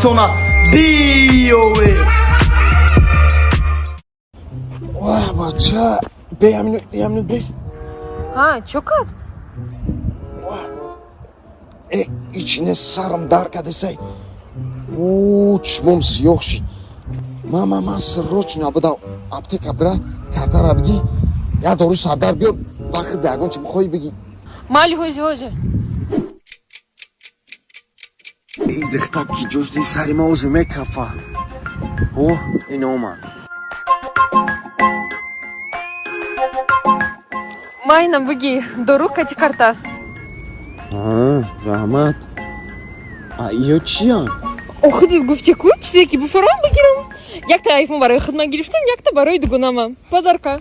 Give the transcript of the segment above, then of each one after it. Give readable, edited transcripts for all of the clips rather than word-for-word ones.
sonra BOA. Vay bacha, beğendim best. Ha, çok at. İçine sarım darka desey. Чмом съёхши. Мама срочно абда аптека бра картара бги. Я дору сардар биёр. Вақт дагон чи бихои бги. Мали ҳози. Эй дихтаб ки ҷӯшди сари ма ози мекафа. О, ин омад. Майнам буги дору кати карта. Раҳмат. Ё чиян? Охидид гуфти ку чизеки буфарон бигирам. Якта айфон барои хидмат гирифтам, якта барои дугунамам. Подарка.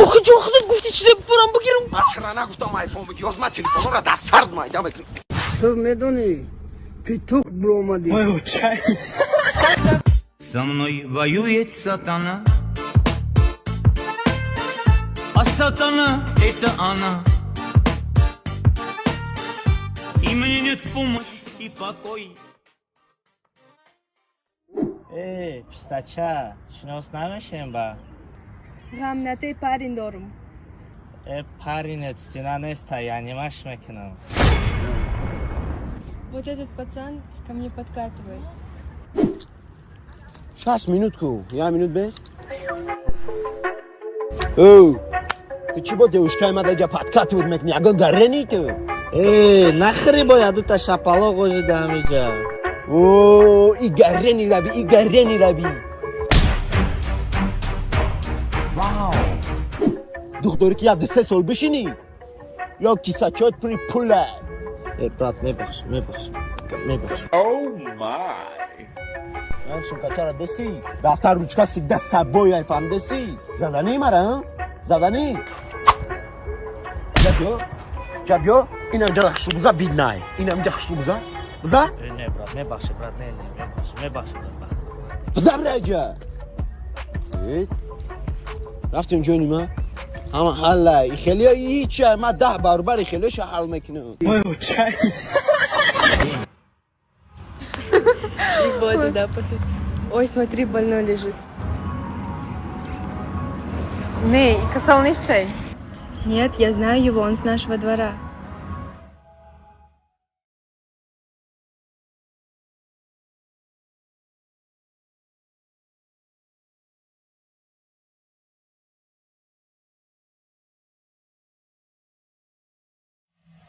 Охидид гуфти чизе буфарон бигирам. Акра нагуфтам айфон бигир. Ёзма телефонро даст сард майда мекунам. Ту медони петух бломади. Ой, чай. Со мной воюет сатана, а сатана это она. И мне нет помощи и покой. Пистача, шинос намешем ба? ғамнатаи парин дорум. Паринет стена неста, я не маш мекунам. Вот этот пацан ко мне подкатывает. 6 минутку. Я минут без. О, ты чего девушка мада я подкатывает мекни? Агон гарени ты? Нахри бояд дута шапалоқ озида амиҷа. О, и гарени лаби. Вау. Духтори ки 3 сол бишини. Ё кисачот при пула. Брат, мебахш. Oh my. Ам шумкачара дости. Дафтар ручка всегда с собой, ай фамдеси. Задани мара, задани. Жабё. Инамҷа хушбуза биднай. Инамҷа хушбуза. Буза? Не, брат, мебахш, брат, мебахш, брат. Буза браҷа. рафтем ҷони ма. Ама ҳалла, ихелиё ича, ма 10 баробари ихелиёша ҳал мекунам. Ой, чай. Воду, да, после. Ой, смотри, больной лежит. Не, и касал не стай. Нет, я знаю его, он с нашего двора.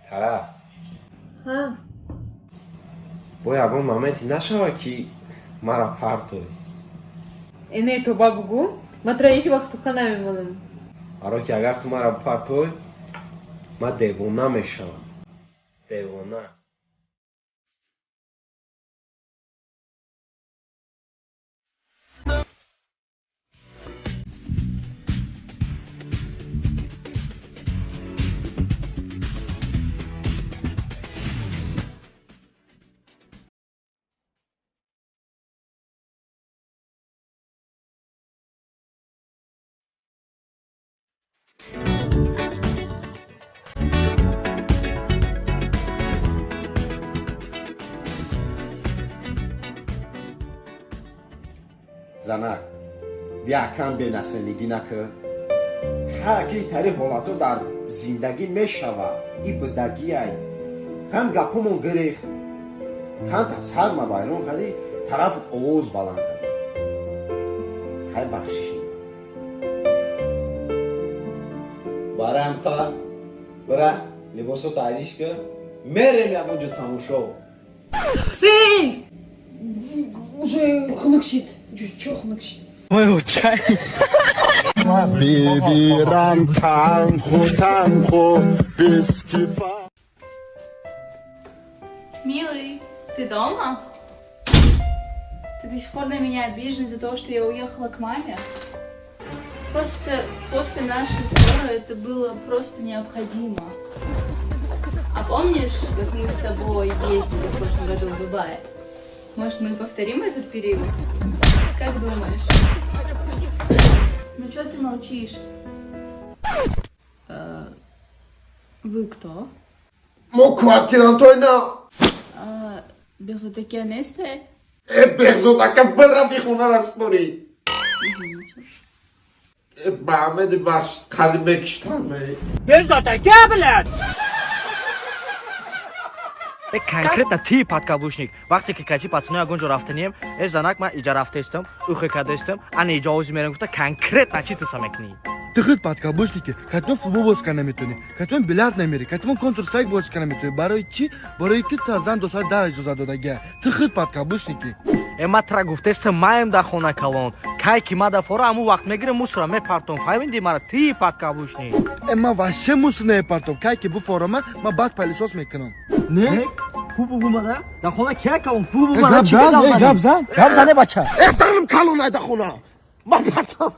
Тара. Бо ягон моменти нашава ки мара партой. Не, то бабугу. Матра ҳеҷ вақт хона мемонам. Аро ки агар ту мара партой, ма девона мешавам. Девона. занак бия кам бенасенигӣ накӯ хаки тари ҳолато дар зиндагӣ мешавад и будагиай кам гапомон гирифт кам сарма байрон кади тарафут овоз баланд кади хай бахшиши барам ха бара либосо тайриш кӯ мерем ягонҷо тамошо Уже хныкшит. Чё хныкшит? Ой, чай. Бибирам танху без кипа. Милый, ты дома? Ты до сих пор на меня обижен за то, что я уехала к маме? Просто после нашей ссоры это было просто необходимо. А помнишь, как мы с тобой ездили в прошлом году в Дубай? Может, мы повторим этот период? Как думаешь? Ну что ты молчишь? Вы кто? мо квартирам тойна Бехзадекия не сте? бехзодака бара бихуна распори Извините. ба Ахмеди бахш қали бекиштаме конкретно ты подкаблучник. Вақте ки кати пацаны агонҷо рафтанем, занак ман иҷа рафтаистам, ухе кадаистам, ана иҷози мерам гуфта конкретно чи туса мекунӣ? Ты хоть подкаблучники, катмон футбол бозӣ кана метавонӣ, катмон билярд намери, катмон Counter Strike бозӣ кана метавонӣ. Барои чӣ? Барои ки та зан 2 соат 10 иҷоза додагия. Ты хоть подкаблучники. Ма тра гуфтаистам маем да хона калон. Кай ки ма да фора аму вақт мегирем мусора мепартом. Фаҳмиди мара ты подкаблучник. Ма вообще мусор мепартом. Кай ки буфорама, ма бад палисос мекунам. Не? Пубу мана? Да хона кия калон? Пубу мана чи гап гап зан? Гап зане бача. занам калон айда хуна ма патам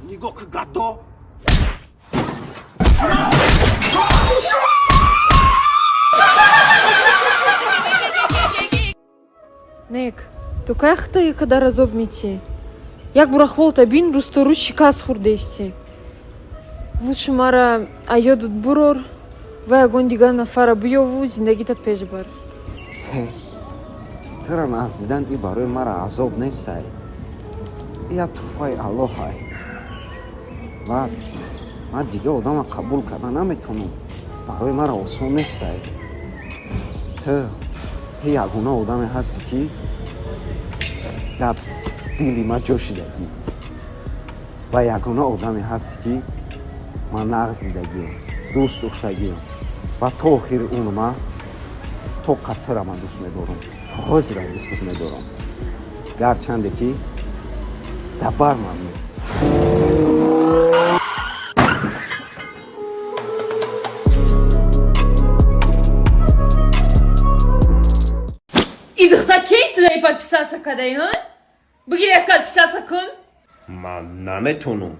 нигоҳ ки гато Нек, то как ты когда разобмите? Як бурахвол табин рустору шикас хурдести. Лучше мара айодут бурор, ва агон дига нафара биёву зиндагита пеш бар. чаро наздидан и барои мара азоб нестай я туҳфаи аллоҳай баъд ман дига одама қабул карда наметавонам барои мара осон нестай ту ягона одаме ҳастӣ ки дар дили ман ҷо шидагӣ ва ягона одаме ҳастӣ ки ман нағз дидагиам дӯст доштагиам ва то охири умр ман то қаттира ман дӯст медорам ҳозирам дӯстат медорам гарчанде ки дар бар ман нест И захотеть туда и подписаться, когда он? Быгири сказать подписаться кун? ман наметонам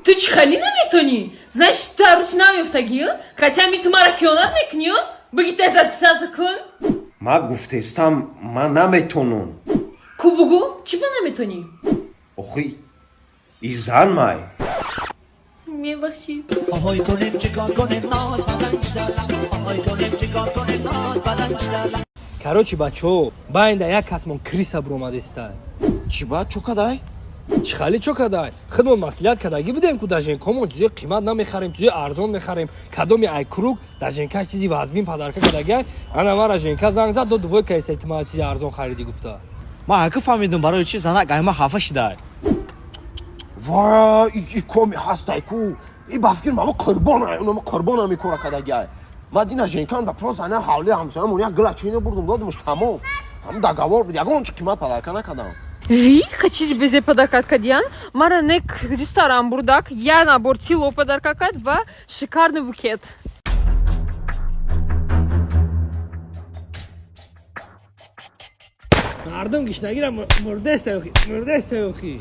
Ты чихали наметони? Значит, ты русинами в тагил? Хотя ми тумара хионат мекню? Быгите подписаться кун? ман гуфтестам ман наметонам Кубугу? Чипа наметони? охи изан май Мне вахси. Короче, бачо, байнда як касмон криса бромадиста. Чи ба чо кадай? Чихали чо кадай? Хидмон маслиҳат кадаги будем ку дар женкомон чизи қимат намехарем, чизи арзон мехарем. Кадоми ай круг дар женкаш чизи вазбин падарка кадагай. Ана мара женка занг зад дод вой кайса эҳтимол чизи арзон хариди гуфта. Ма ҳака фаҳмидам барои чи занак айма хафа шидай. ва и коми ҳастай ку и бафкир мама қурбонам и кора кадагай ман дина женкам да про зана ҳавли ҳамсоямон як глачина бурдум додимш тамом ҳам договор буд ягон чи қимат падарка накардам Ви, чизи безе подаркат кадиян? Мара нек ресторан бурдак, я набор тило подаркакат ва шикарный букет. Мардум гишнагира мурдестай охи.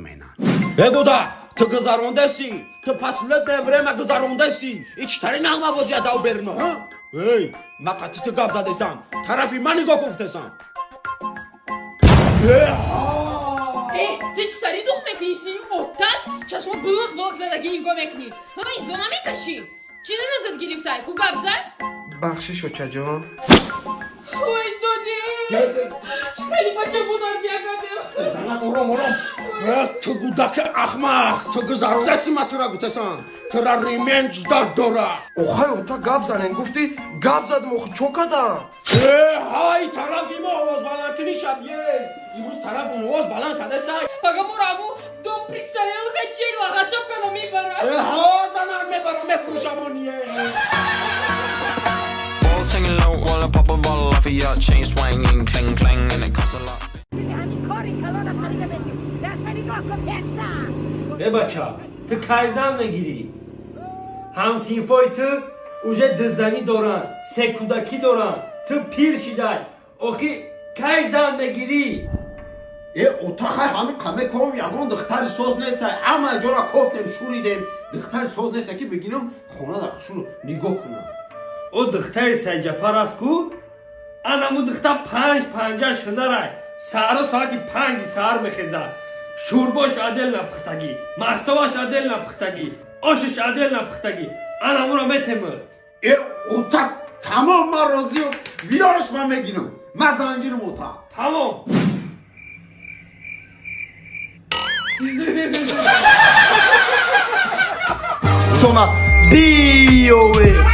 менан. Бегу да, ты гзарондеси, ты последнее время гзарондеси. Ичтари нагма бозя да уберно, ха? Эй, мақати ты гап задесам, тарафи мани гокуфтесам. Ты чтари дух мекни, син оттат, чашмо былық задаги иго мекни. Ха, изона мекаши. Чизи надад гирифтай, ку габза? Бахшиш очаҷон. Ой, доди. Чикали бача будар биягадем. Зана ором. Ты гудак ахмақ, ты гзарондеси матура гутесан. Тра рименҷ дад дора. охай ота гап занен гуфти гап задм охо чо кадам ҳай тарафи мо овоз баланд кунӣ шабье. имрӯз тараф овоз баланд кадасай. Пагамураму, дом пристарел хачел, агачапкано мибара. Занан мебарам мефурӯшамоnie. Balls hanging low while I pop a bottle off of your chain swinging, clang clang, and it costs a lot. بچه تو کایزن نگیری همسینفای تو اوژه دزدنی دارن سه کودکی دارن تو پیر شیدن اوکی کایزن نگیری отахай ҳами қаме корм ягон духтари соз нестай. ҳама ҷора кофтем шуридем. духтари соз нестай ки бигинам хона дахшур нигоҳ кунам. او دختر سنجفر است کو انمو دختر 5 شنرای سهر ساعتی 5 سهر میخیزد شورباش عدل نپختگی مستواش عدل نپختگی آشش عدل نپختگی انمو را میتمد ота тамом ман розиам. биёраш ман мегинам. ман зангирам ота. تمام Sona BOA